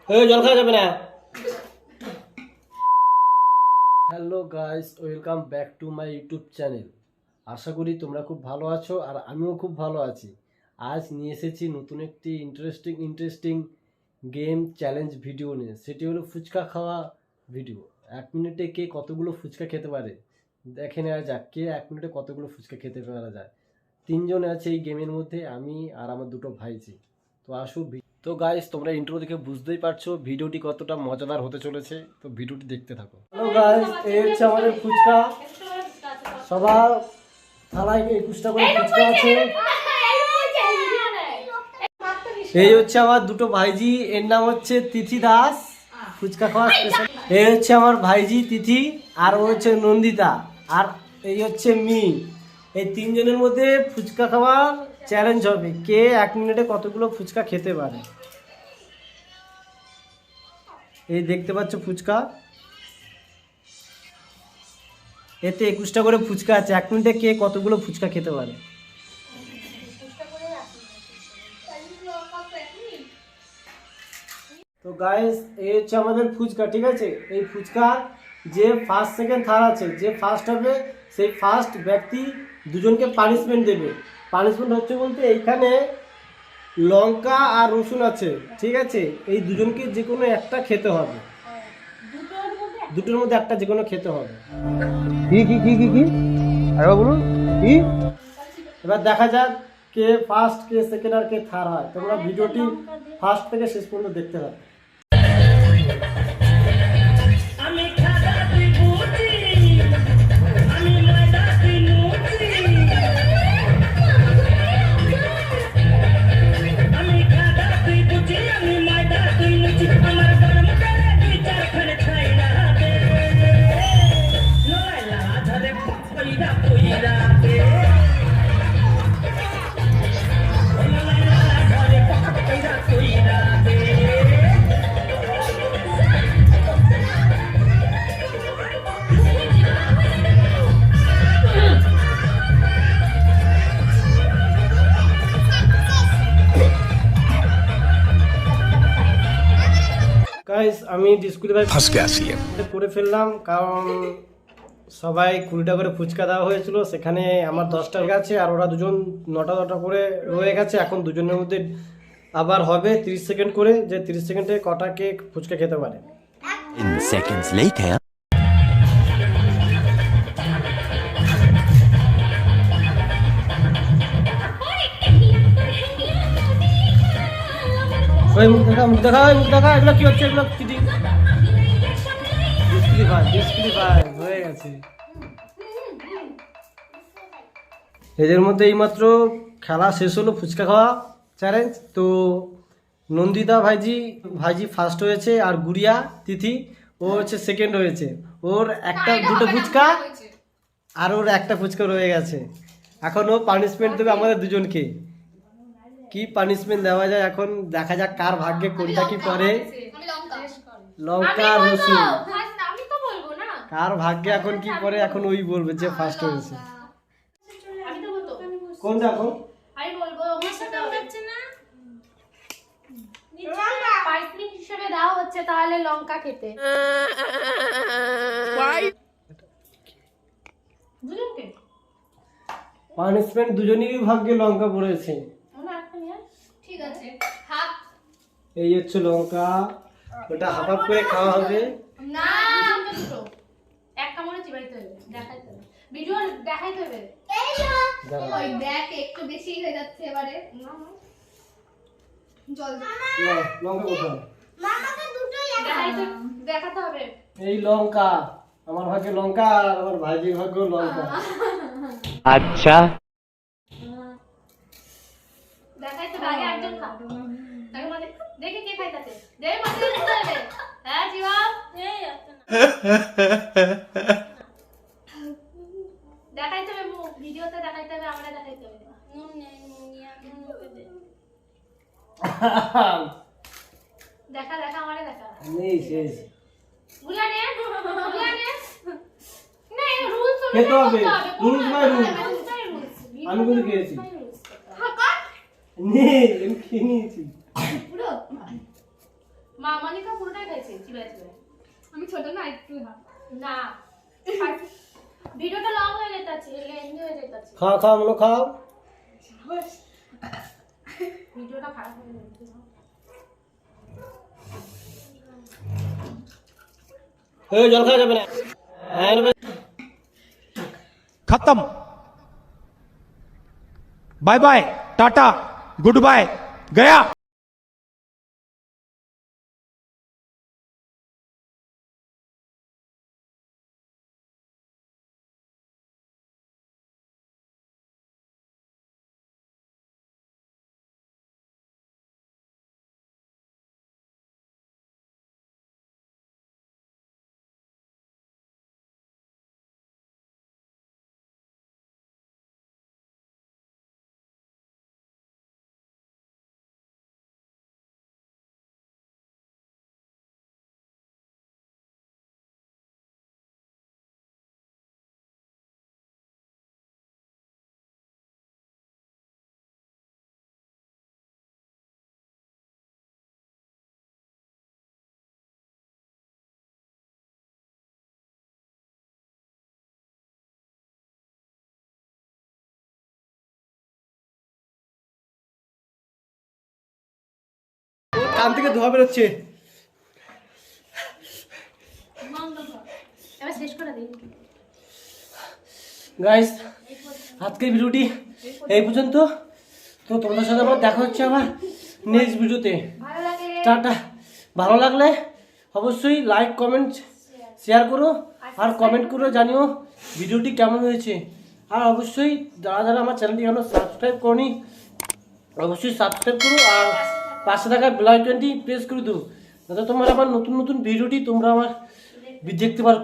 জল খাওয়া যাবে না। Hello guys, welcome back to my YouTube channel. আশা করি তোমরা খুব ভালো আছো আর আমিও খুব ভালো আছি। আজ নিয়ে এসেছি নতুন একটি ইন্টারেস্টিং গেম চ্যালেঞ্জ ভিডিও নিয়ে। সেটি হলো ফুচকা খাওয়া ভিডিও। 1 মিনিটে কে কতগুলো ফুচকা খেতে পারে দেখে নেওয়া যাক, কে 1 মিনিটে কতগুলো ফুচকা খেতে পারা যায়। 3জন আছে এই গেমের মধ্যে, আমি আর আমার দুটো ভাইজি। তো আসো। তো গাইস, তোমরা ইন্ট্রো দেখে বুঝতেই পারছো ভিডিওটি কতটা মজাদার হতে চলেছে, তো ভিডিওটি দেখতে থাকো। হ্যালো গাইস, এই হচ্ছে আমাদের ফুচকা। সবার থালায় 21টা করে ফুচকা আছে। এই হচ্ছে আমার দুটো ভাইজি, এর নাম হচ্ছে তিথি দাস, ফুচকা খাওয়া স্পেশাল। এই হচ্ছে আমার ভাইজি তিথি, আর ও হচ্ছে নন্দিতা, আর এই হচ্ছে মি। এই 3জনের মধ্যে ফুচকা খাওয়ার চ্যালেঞ্জ হবে, কে 1 মিনিটে কতগুলো ফুচকা খেতে পারে। এই দেখতে পাচ্ছ ফুচকা, এতে 21টা করে ফুচকা আছে। 1 মিনিটে কে কতগুলো ফুচকা খেতে পারে। তো গাইস, এই হচ্ছে আমাদের ফুচকা, ঠিক আছে। এই ফুচকা যে ফার্স্ট সেকেন্ড থার্ড আছে, যে ফার্স্ট হবে সেই ফার্স্ট ব্যক্তি দুজনকে পানিশমেন্ট দেবে। পানিশমেন্ট হচ্ছে বলতে এইখানে লঙ্কা আর রসুন আছে, ঠিক আছে। এই দুজনকে যে কোনো একটা খেতে হবে, দুটোর মধ্যে একটা যে কোনো খেতে হবে। কি কি কি কি কি আরেকবার বলুন কি। এবার দেখা যাক কে ফার্স্ট, কে সেকেন্ড আর কে থার্ড হয়। তোমরা ভিডিওটি ফার্স্ট থেকে শেষ পর্যন্ত দেখতে হবে। গাইস, আমি ডিসকুলিফাই করে ফেললাম, কারণ সবাই 20টা করে ফুচকা দেওয়া হয়েছিল, সেখানে আমার 10টা গেছে আর ওরা দুজন 9টা করে রয়ে গেছে। এখন দুজনের মধ্যে আবার হবে 30 সেকেন্ড করে, যে 30 সেকেন্ডে কটা কে ফুচকা খেতে পারে। In seconds later. ওই মুখ দেখা, মুখ দেখা, মুখ দেখা। এগুলো কি হচ্ছে? এগুলো চিটিং। ডিসকুলিফাই হয়ে গেছে। এদের মধ্যে এইমাত্র খেলা শেষ হলো, ফুচকা খাওয়া চ্যালেঞ্জ। তো নন্দিতা ভাইজি ফার্স্ট হয়েছে, আর গুড়িয়া তিথি ও হচ্ছে সেকেন্ড হয়েছে। ওর দুটো ফুচকা আর ওর একটা ফুচকা রয়ে গেছে। এখন ও পানিশমেন্ট দেবে আমাদের দুজনকে। কি পানিশমেন্ট দেওয়া যায় এখন দেখা যাক, কার ভাগ্যে কোনটা কি পড়ে। লঙ্কা রসুন, কার ভাগ্যে এখন কি পড়ে এখন ওই বলবে, যে ফার্স্ট হয়েছে। কোনটা এখন আমি বলবো হচ্ছে না পানিশমেন্ট হিসেবে দেওয়া হচ্ছে তাহলে লঙ্কা খেতে। দুজনকে পানিশমেন্ট দুজনেরই ভাগ্যে লঙ্কা পড়েছে। ঠিক আছে, হাফ। এই হচ্ছে লঙ্কা, ওটা হাফ হাফ করে খাওয়া হবে। না, দুটো এক কামড়ে চিবাইতে হবে, দেখাইতে হবে, ভিডিও দেখাইতে হবে। এই না, ওই দেখ একটু বেশি হয়ে যাচ্ছে এবারে। জল লঙ্কা কোথায়? মামাকে দুটোই দেখাতে হবে। এই লঙ্কা, আমার ভাগ্যে লঙ্কা আর আমার ভাইজির ভাগ্য লঙ্কা। আচ্ছা, দেখাইতে হবে, আগে একজন খা। তাকে মানে দেখে কে খাইতাছে, দেই মতে দিতে হবে। হ্যাঁ জীবা, এই আসছে না। দেখাইতে হবে, ভিডিওতে দেখাইতে হবে, আমরা দেখাইতে হবে। নুন নেই, নুনিয়া নুন মুখে দে। দেখা দেখা আমারে দেখা। নেই শেষ। গুলা নে, গুলা নে। না, এই রুলস খেতে হবে, রুলস বাই রুলস। আমি কিন্তু খেয়েছি। হ্যাঁ, কাট। নেই, আমি খেয়ে নিয়েছি। পুরো মনিকা পুরোটাই খাইছে চিবাই চিবাই। আমি ছোট না একটু না ভিডিওটা লং হয়ে যেতেছে, লেন্দি হয়ে যেতেছে, খাও খাও মনে খাও। ভিডিওটা খারাপ হয়ে যাচ্ছে। এই জল খাওয়া যাবে না। खत्म bye bye tata goodbye गया। কান থেকে ধোয়া বেরোচ্ছে। এবার শেষ করে দিই। গাইস আজকের ভিডিওটি এই পর্যন্ত। তো তোমাদের সাথে আবার দেখা হচ্ছে আবার নেক্সট ভিডিওতে। ভালো লাগে টাটা। ভালো লাগলে অবশ্যই লাইক কমেন্ট শেয়ার করো, আর কমেন্ট করে জানিও ভিডিওটি কেমন হয়েছে। আর অবশ্যই যারা যারা আমার চ্যানেলটি এখনো সাবস্ক্রাইব করনি অবশ্যই সাবস্ক্রাইব করো, আর পাশে থাকা বেল আইকনটি প্রেস করে দিও, যাতে তোমার আবার নতুন নতুন ভিডিওটি তোমরা আমার দেখতে পারো।